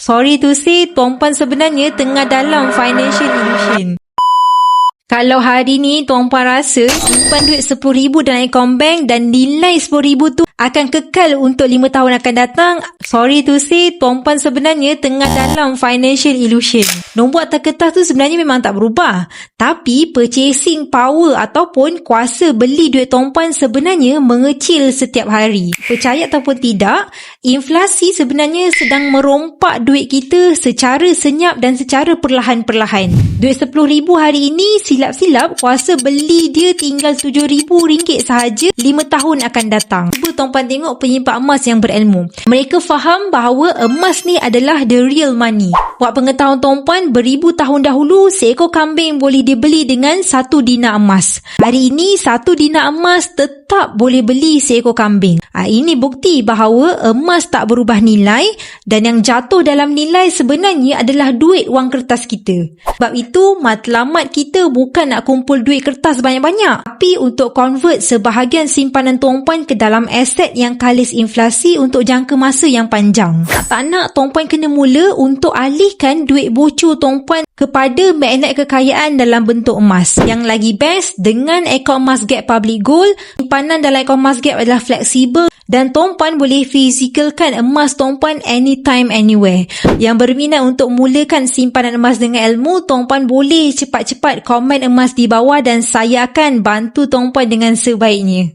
Sorry to say, Tuan Puan sebenarnya tengah dalam financial illusion. Kalau hari ni Tuan Puan rasa simpan duit RM10,000 dalam akaun bank dan nilai RM10,000 tu akan kekal untuk 5 tahun akan datang, sorry to say, Tuan Puan sebenarnya tengah dalam financial illusion. Nombor atas kertas tu sebenarnya memang tak berubah. Tapi purchasing power ataupun kuasa beli duit Tuan Puan sebenarnya mengecil setiap hari. Percaya ataupun tidak, inflasi sebenarnya sedang merompak duit kita secara senyap dan secara perlahan-perlahan. Duit RM10,000 hari ini silap-silap kuasa beli dia tinggal RM7,000 sahaja 5 tahun akan datang. Cuba Tuan Puan tengok penyimpan emas yang berilmu. Mereka faham bahawa emas ni adalah the real money. Buat pengetahuan Tuan Puan, beribu tahun dahulu seekor kambing boleh dibeli dengan 1 dinar emas. Hari ini 1 dinar emas tetap boleh beli seekor kambing. Ini bukti bahawa emas tak berubah nilai dan yang jatuh dalam nilai sebenarnya adalah duit wang kertas kita. Sebab itu matlamat kita bukan nak kumpul duit kertas banyak-banyak, tapi untuk convert sebahagian simpanan Tuan Puan ke dalam aset yang kalis inflasi untuk jangka masa yang panjang. Tak nak Tuan Puan kena mula untuk alihkan duit bocor Tuan Puan kepada magnet kekayaan dalam bentuk emas. Yang lagi best, dengan akaun Masgap Public Gold, simpanan dalam akaun Masgap adalah fleksibel dan Tuan Puan boleh fizikalkan emas Tuan Puan anytime, anywhere. Yang berminat untuk mulakan simpanan emas dengan ilmu, Tuan Puan boleh cepat-cepat komen emas di bawah dan saya akan bantu Tuan Puan dengan sebaiknya.